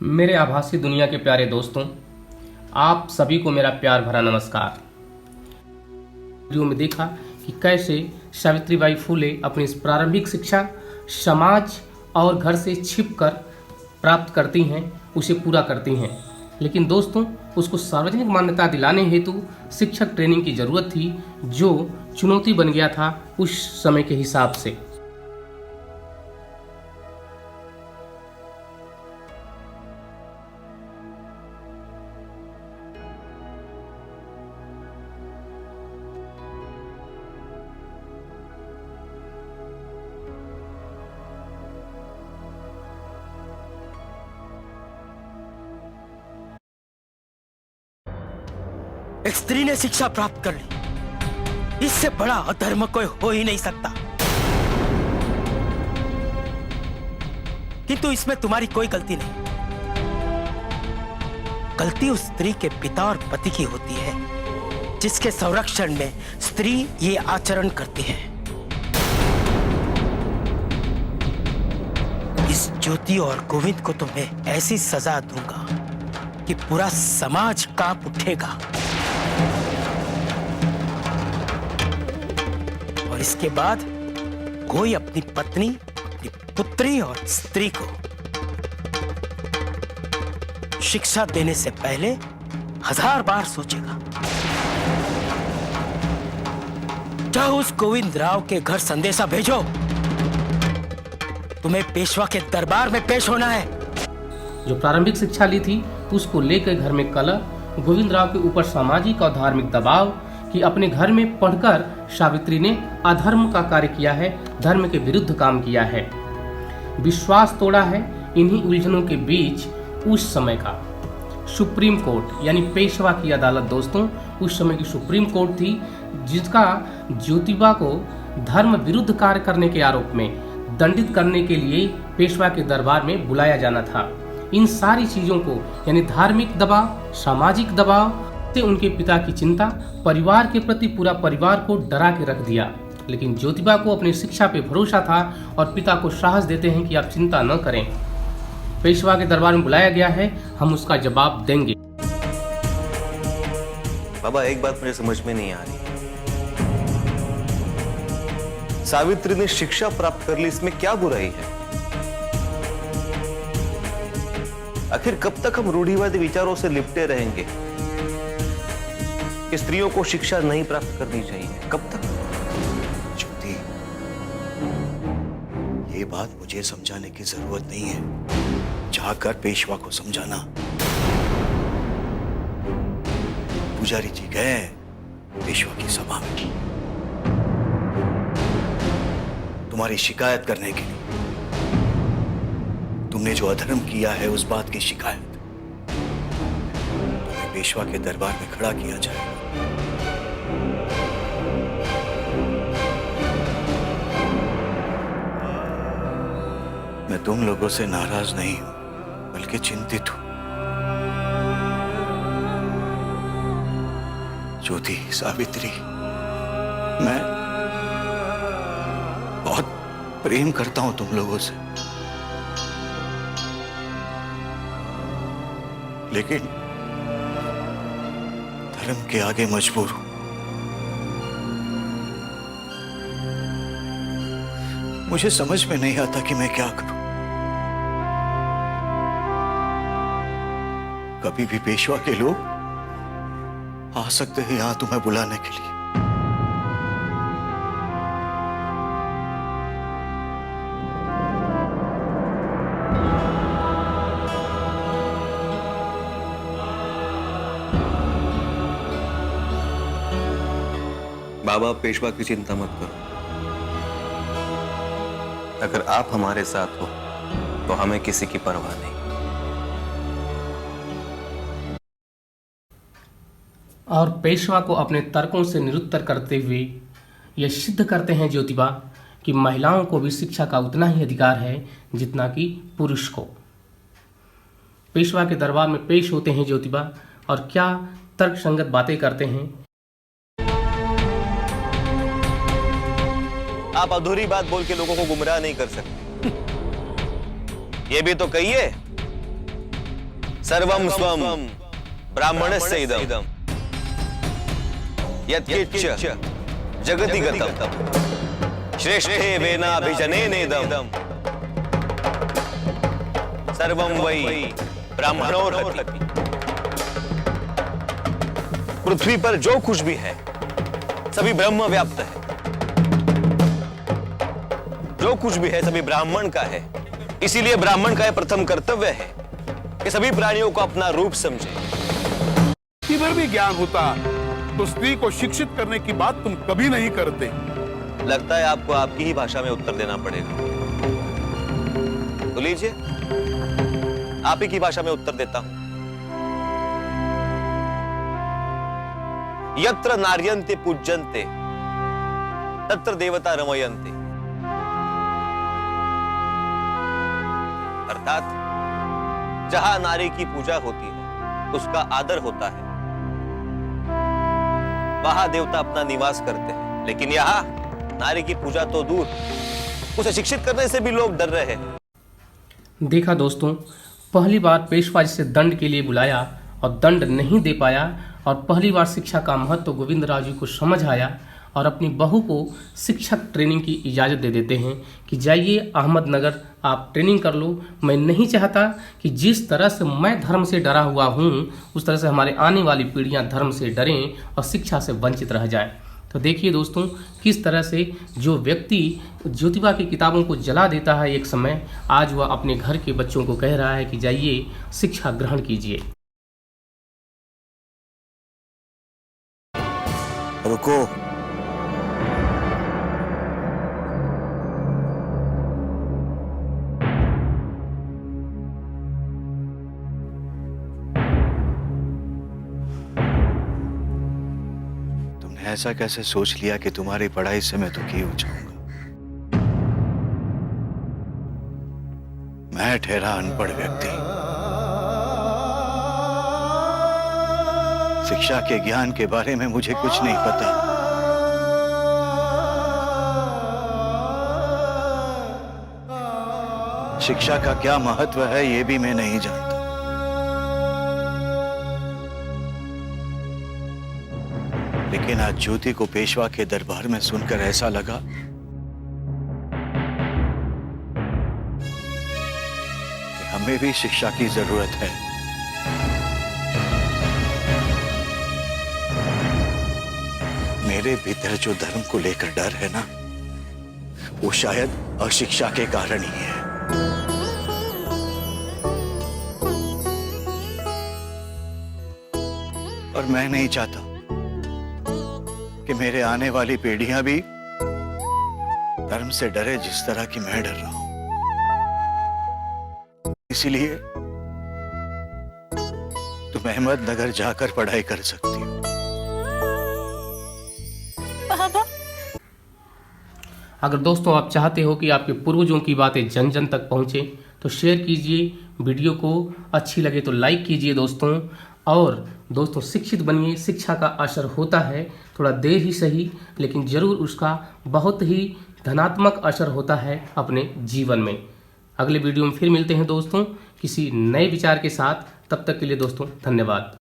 मेरे आभासी दुनिया के प्यारे दोस्तों, आप सभी को मेरा प्यार भरा नमस्कार। वीडियो में देखा कि कैसे सावित्रीबाई फुले अपनी इस प्रारंभिक शिक्षा समाज और घर से छिपकर प्राप्त करती हैं, उसे पूरा करती हैं। लेकिन दोस्तों, उसको सार्वजनिक मान्यता दिलाने हेतु शिक्षक ट्रेनिंग की जरूरत थी, जो चुनौती बन गया था उस समय के हिसाब से। एक स्त्री ने शिक्षा प्राप्त कर ली, इससे बड़ा अधर्म कोई हो ही नहीं सकता। किंतु इसमें तुम्हारी कोई गलती नहीं। गलती उस स्त्री के पिता और पति की होती है, जिसके संरक्षण में स्त्री ये आचरण करती है। इस ज्योति और गोविंद को तो मैं ऐसी सजा दूंगा कि पूरा समाज कांप उठेगा। और इसके बाद कोई अपनी पत्नी, अपनी पुत्री और स्त्री को शिक्षा देने से पहले 1000 बार सोचेगा। जाओ उस गोविंद राव के घर संदेशा भेजो, तुम्हें पेशवा के दरबार में पेश होना है। जो प्रारंभिक शिक्षा ली थी उसको लेकर घर में कलह, गोविंद राव के ऊपर सामाजिक और धार्मिक दबाव कि अपने घर में पढ़कर सावित्री ने अधर्म का कार्य किया है, धर्म के विरुद्ध काम किया है, विश्वास तोड़ा है। इन्हीं उलझनों के बीच उस समय का सुप्रीम कोर्ट यानी पेशवा की अदालत, दोस्तों उस समय की सुप्रीम कोर्ट थी, जिसका ज्योतिबा को धर्म विरुद्ध कार्य करने के आरोप में दंडित करने के लिए पेशवा के दरबार में बुलाया जाना था। इन सारी चीजों को यानी धार्मिक दबाव, सामाजिक दबाव से उनके पिता की चिंता, परिवार के प्रति पूरा परिवार को डरा के रख दिया। लेकिन ज्योतिबा को अपनी शिक्षा पे भरोसा था और पिता को साहस देते हैं कि आप चिंता न करें, पेशवा के दरबार में बुलाया गया है, हम उसका जवाब देंगे। बाबा, एक बात मुझे समझ में नहीं आ रही। सावित्री ने शिक्षा प्राप्त कर ली, इसमें क्या बुराई है? आखिर कब तक हम रूढ़िवादी विचारों से लिपटे रहेंगे कि स्त्रियों को शिक्षा नहीं प्राप्त करनी चाहिए? कब तक? ज्योति, ये बात मुझे समझाने की जरूरत नहीं है, जाकर पेशवा को समझाना। पुजारी जी गए पेशवा की सभा में तुम्हारी शिकायत करने के लिए। तुमने जो अधर्म किया है उस बात की शिकायत। तुम्हें पेशवा के दरबार में खड़ा किया जाएगा। मैं तुम लोगों से नाराज नहीं हूं, बल्कि चिंतित हूं। ज्योति, सावित्री, मैं बहुत प्रेम करता हूं तुम लोगों से, लेकिन धर्म के आगे मजबूर हूं। मुझे समझ में नहीं आता कि मैं क्या करूं। कभी भी पेशवा के लोग आ सकते हैं यहां तुम्हें बुलाने के लिए। बाबा, पेशवा की चिंता मत करो। अगर आप हमारे साथ हो तो हमें किसी की परवाह नहीं। और पेशवा को अपने तर्कों से निरुत्तर करते हुए यह सिद्ध करते हैं ज्योतिबा कि महिलाओं को भी शिक्षा का उतना ही अधिकार है जितना कि पुरुष को। पेशवा के दरबार में पेश होते हैं ज्योतिबा और क्या तर्कसंगत बातें करते हैं। आप अधूरी बात बोल के लोगों को गुमराह नहीं कर सकते। ये भी तो कहिए सर्वम स्वम ब्राह्मणस्य इदम यत्किंच जगति गतम श्रेष्ठे वेनाभिजनेनेदम सर्वं वै ब्राह्मणोरहति। पृथ्वी पर जो कुछ भी है सभी ब्रह्म व्याप्त है, जो कुछ भी है सभी ब्राह्मण का है। इसीलिए ब्राह्मण का यह प्रथम कर्तव्य है कि सभी प्राणियों को अपना रूप समझे। किधर भी ज्ञान होता तो स्त्री को शिक्षित करने की बात तुम कभी नहीं करते। लगता है आपको आपकी ही भाषा में उत्तर देना पड़ेगा, तो लीजिए आप ही की भाषा में उत्तर देता हूं। यत्र नार्यन्ते पूज्यन्ते तत्र देवता रमयन्ते। अर्थात जहां नारी की पूजा होती है उसका आदर होता है, वहां देवता अपना निवास करते हैं। लेकिन यहां नारी की पूजा तो दूर, उसे शिक्षित करने से भी लोग डर रहे हैं। देखा दोस्तों, पहली बार पेशवा जिसे दंड के लिए बुलाया और दंड नहीं दे पाया, और पहली बार शिक्षा का महत्व गोविंदराव जी को समझ आया और अपनी बहू को शिक्षक ट्रेनिंग की इजाज़त दे देते हैं कि जाइए अहमदनगर आप ट्रेनिंग कर लो। मैं नहीं चाहता कि जिस तरह से मैं धर्म से डरा हुआ हूँ उस तरह से हमारे आने वाली पीढ़ियाँ धर्म से डरें और शिक्षा से वंचित रह जाएं। तो देखिए दोस्तों, किस तरह से जो व्यक्ति ज्योतिबा की किताबों को जला देता है एक समय, आज वह अपने घर के बच्चों को कह रहा है कि जाइए शिक्षा ग्रहण कीजिए। रुको, तुमने ऐसा कैसे सोच लिया कि तुम्हारी पढ़ाई से मैं दुखी हो जाऊंगा? मैं ठहरा अनपढ़ व्यक्ति, शिक्षा के ज्ञान के बारे में मुझे कुछ नहीं पता। शिक्षा का क्या महत्व है ये भी मैं नहीं जानता। लेकिन आज ज्योति को पेशवा के दरबार में सुनकर ऐसा लगा कि हमें भी शिक्षा की जरूरत है। मेरे भीतर जो धर्म को लेकर डर है ना, वो शायद अशिक्षा के कारण ही है। और मैं नहीं चाहता कि मेरे आने वाली पीढ़ियां भी धर्म से डरे जिस तरह की मैं डर रहा हूं। इसलिए तुम अहमदनगर जाकर पढ़ाई कर सकती हो। अगर दोस्तों आप चाहते हो कि आपके पूर्वजों की बातें जन जन तक पहुंचे तो शेयर कीजिए, वीडियो को अच्छी लगे तो लाइक कीजिए दोस्तों। और दोस्तों शिक्षित बनिए, शिक्षा का असर होता है, थोड़ा देर ही सही लेकिन ज़रूर उसका बहुत ही धनात्मक असर होता है अपने जीवन में। अगले वीडियो में फिर मिलते हैं दोस्तों किसी नए विचार के साथ। तब तक के लिए दोस्तों धन्यवाद।